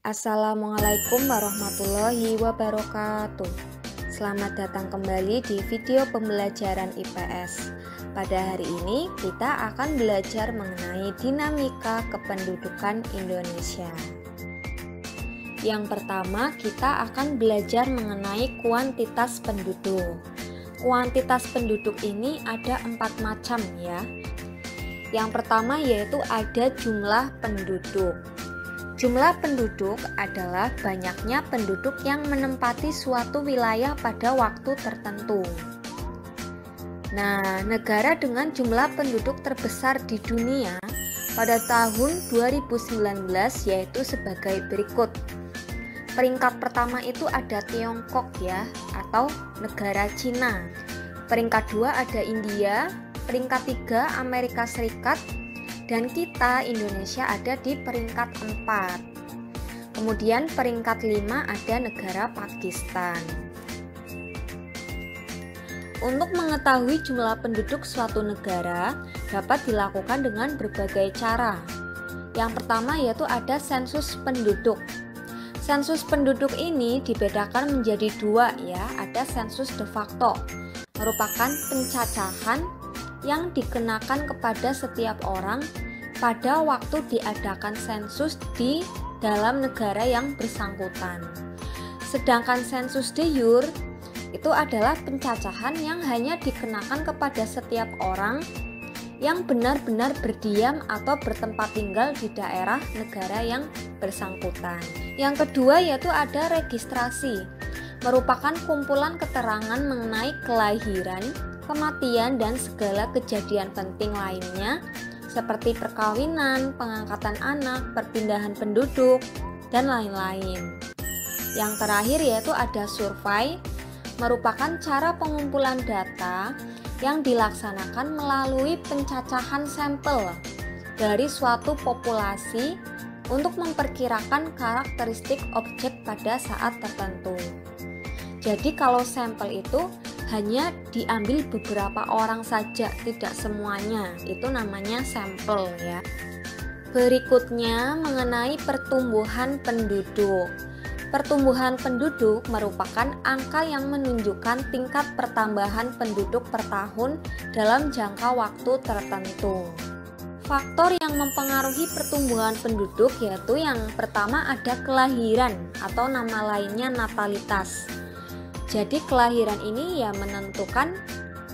Assalamualaikum warahmatullahi wabarakatuh. Selamat datang kembali di video pembelajaran IPS. Pada hari ini kita akan belajar mengenai dinamika kependudukan Indonesia. Yang pertama, kita akan belajar mengenai kuantitas penduduk. Kuantitas penduduk ini ada 4 macam ya. Yang pertama yaitu ada jumlah penduduk. Jumlah penduduk adalah banyaknya penduduk yang menempati suatu wilayah pada waktu tertentu. Nah, negara dengan jumlah penduduk terbesar di dunia pada tahun 2019 yaitu sebagai berikut. Peringkat pertama itu ada Tiongkok ya, atau negara Cina. Peringkat 2 ada India, peringkat 3 Amerika Serikat, dan kita Indonesia ada di peringkat 4. Kemudian peringkat 5 ada negara Pakistan. Untuk mengetahui jumlah penduduk suatu negara dapat dilakukan dengan berbagai cara. Yang pertama yaitu ada sensus penduduk. Sensus penduduk ini dibedakan menjadi 2 ya, ada sensus de facto, merupakan pencacahan yang dikenakan kepada setiap orang pada waktu diadakan sensus di dalam negara yang bersangkutan. Sedangkan sensus de jure itu adalah pencacahan yang hanya dikenakan kepada setiap orang yang benar-benar berdiam atau bertempat tinggal di daerah negara yang bersangkutan. Yang kedua yaitu ada registrasi, merupakan kumpulan keterangan mengenai kelahiran, kematian, dan segala kejadian penting lainnya seperti perkawinan, pengangkatan anak, perpindahan penduduk, dan lain-lain. Yang terakhir yaitu ada survei, merupakan cara pengumpulan data yang dilaksanakan melalui pencacahan sampel dari suatu populasi untuk memperkirakan karakteristik objek pada saat tertentu. Jadi kalau sampel itu hanya diambil beberapa orang saja, tidak semuanya. Itu namanya sampel ya. Berikutnya mengenai pertumbuhan penduduk. Pertumbuhan penduduk merupakan angka yang menunjukkan tingkat pertambahan penduduk per tahun dalam jangka waktu tertentu. Faktor yang mempengaruhi pertumbuhan penduduk yaitu yang pertama ada kelahiran atau nama lainnya natalitas. Jadi kelahiran ini ya menentukan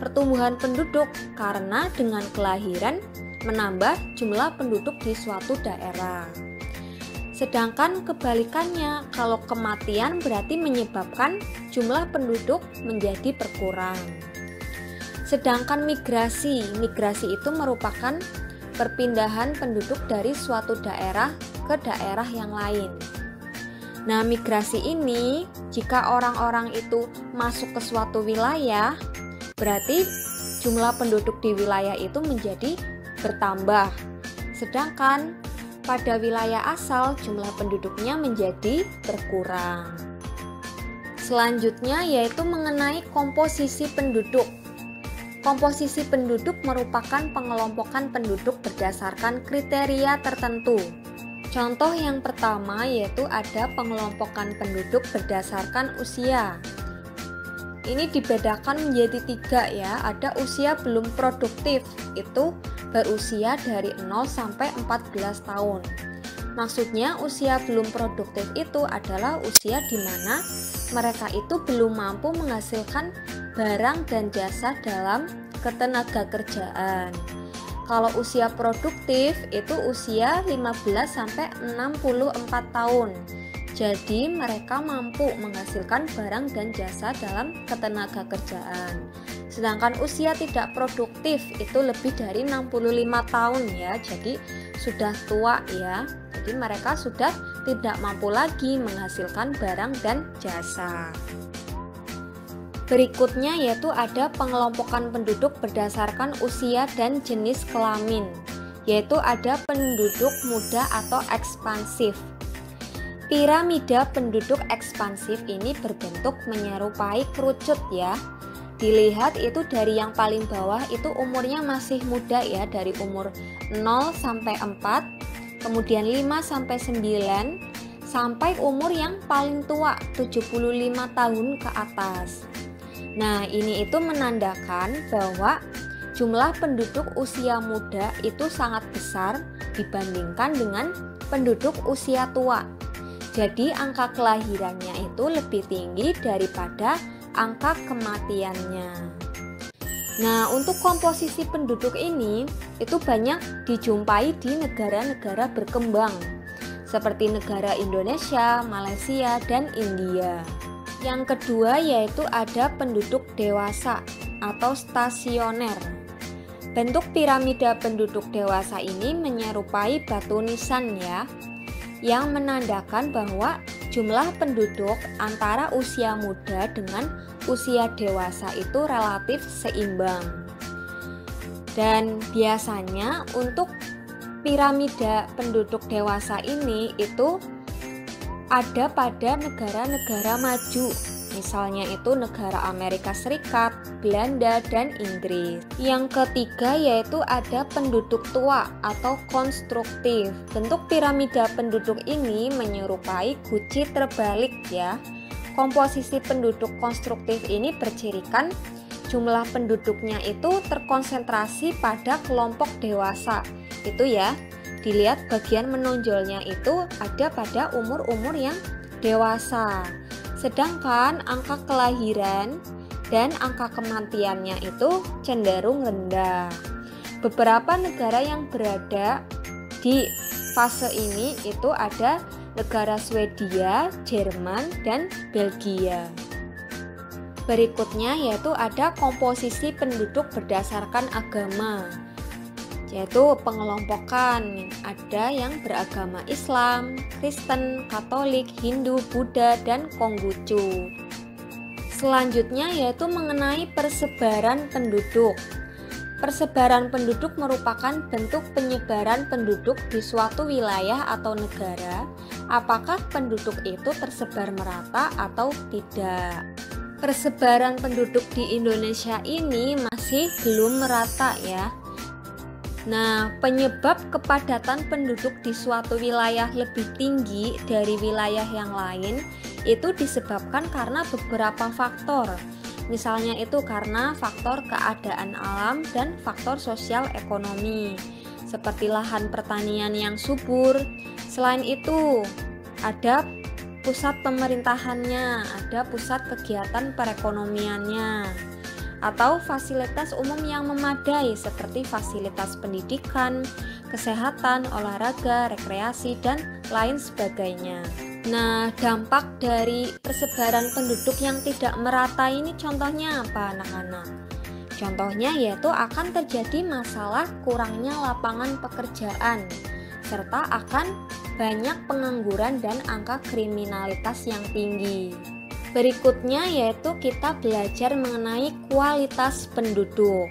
pertumbuhan penduduk karena dengan kelahiran menambah jumlah penduduk di suatu daerah. Sedangkan kebalikannya, kalau kematian berarti menyebabkan jumlah penduduk menjadi berkurang. Sedangkan migrasi itu merupakan perpindahan penduduk dari suatu daerah ke daerah yang lain. Nah, migrasi ini jika orang-orang itu masuk ke suatu wilayah, berarti jumlah penduduk di wilayah itu menjadi bertambah. Sedangkan pada wilayah asal jumlah penduduknya menjadi berkurang. Selanjutnya yaitu mengenai komposisi penduduk. Komposisi penduduk merupakan pengelompokan penduduk berdasarkan kriteria tertentu. Contoh yang pertama yaitu ada pengelompokan penduduk berdasarkan usia. Ini dibedakan menjadi 3 ya, ada usia belum produktif, itu berusia dari 0 sampai 14 tahun. Maksudnya usia belum produktif itu adalah usia di mana mereka itu belum mampu menghasilkan barang dan jasa dalam ketenaga kerjaan. Kalau usia produktif itu usia 15 sampai 64 tahun. Jadi mereka mampu menghasilkan barang dan jasa dalam ketenaga kerjaan. Sedangkan usia tidak produktif itu lebih dari 65 tahun ya. Jadi sudah tua ya. Jadi mereka sudah tidak mampu lagi menghasilkan barang dan jasa. Berikutnya yaitu ada pengelompokan penduduk berdasarkan usia dan jenis kelamin, yaitu ada penduduk muda atau ekspansif. Piramida penduduk ekspansif ini berbentuk menyerupai kerucut ya. Dilihat itu dari yang paling bawah itu umurnya masih muda ya, dari umur 0 sampai 4, kemudian 5 sampai 9, sampai umur yang paling tua 75 tahun ke atas. Nah, ini itu menandakan bahwa jumlah penduduk usia muda itu sangat besar dibandingkan dengan penduduk usia tua. Jadi angka kelahirannya itu lebih tinggi daripada angka kematiannya. Nah, untuk komposisi penduduk ini itu banyak dijumpai di negara-negara berkembang seperti negara Indonesia, Malaysia, dan India. Yang kedua yaitu ada penduduk dewasa atau stasioner. Bentuk piramida penduduk dewasa ini menyerupai batu nisan ya, yang menandakan bahwa jumlah penduduk antara usia muda dengan usia dewasa itu relatif seimbang. Dan biasanya untuk piramida penduduk dewasa ini itu ada pada negara-negara maju, misalnya itu negara Amerika Serikat, Belanda, dan Inggris. Yang ketiga yaitu ada penduduk tua atau konstruktif. Bentuk piramida penduduk ini menyerupai guci terbalik ya. Komposisi penduduk konstruktif ini bercirikan jumlah penduduknya itu terkonsentrasi pada kelompok dewasa. Itu ya, dilihat bagian menonjolnya itu ada pada umur-umur yang dewasa. Sedangkan angka kelahiran dan angka kematiannya itu cenderung rendah. Beberapa negara yang berada di fase ini itu ada negara Swedia, Jerman, dan Belgia. Berikutnya yaitu ada komposisi penduduk berdasarkan agama, yaitu pengelompokan. Ada yang beragama Islam, Kristen, Katolik, Hindu, Buddha, dan Konghucu. Selanjutnya yaitu mengenai persebaran penduduk. Persebaran penduduk merupakan bentuk penyebaran penduduk di suatu wilayah atau negara. Apakah penduduk itu tersebar merata atau tidak? Persebaran penduduk di Indonesia ini masih belum merata ya. Nah, penyebab kepadatan penduduk di suatu wilayah lebih tinggi dari wilayah yang lain itu disebabkan karena beberapa faktor. Misalnya itu karena faktor keadaan alam dan faktor sosial ekonomi, seperti lahan pertanian yang subur. Selain itu, ada pusat pemerintahannya, ada pusat kegiatan perekonomiannya, atau fasilitas umum yang memadai seperti fasilitas pendidikan, kesehatan, olahraga, rekreasi, dan lain sebagainya. Nah, dampak dari persebaran penduduk yang tidak merata ini contohnya apa anak-anak? Contohnya yaitu akan terjadi masalah kurangnya lapangan pekerjaan, serta akan banyak pengangguran dan angka kriminalitas yang tinggi. Berikutnya yaitu kita belajar mengenai kualitas penduduk.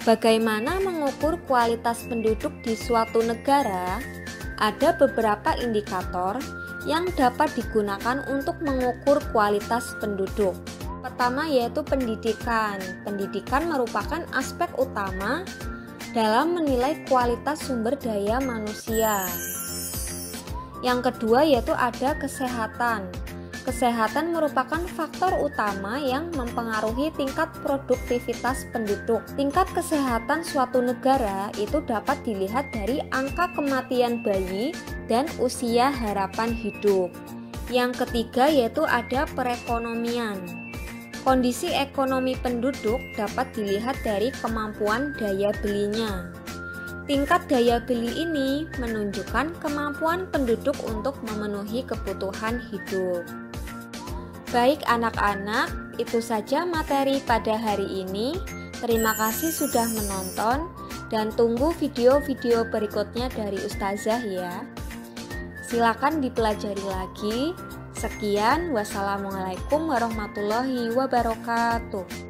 Bagaimana mengukur kualitas penduduk di suatu negara? Ada beberapa indikator yang dapat digunakan untuk mengukur kualitas penduduk. Pertama yaitu pendidikan. Pendidikan merupakan aspek utama dalam menilai kualitas sumber daya manusia. Yang kedua yaitu ada kesehatan. Kesehatan merupakan faktor utama yang mempengaruhi tingkat produktivitas penduduk. Tingkat kesehatan suatu negara itu dapat dilihat dari angka kematian bayi dan usia harapan hidup. Yang ketiga yaitu ada perekonomian. Kondisi ekonomi penduduk dapat dilihat dari kemampuan daya belinya. Tingkat daya beli ini menunjukkan kemampuan penduduk untuk memenuhi kebutuhan hidup. Baik anak-anak, itu saja materi pada hari ini. Terima kasih sudah menonton dan tunggu video-video berikutnya dari Ustazah ya. Silakan dipelajari lagi. Sekian, wassalamualaikum warahmatullahi wabarakatuh.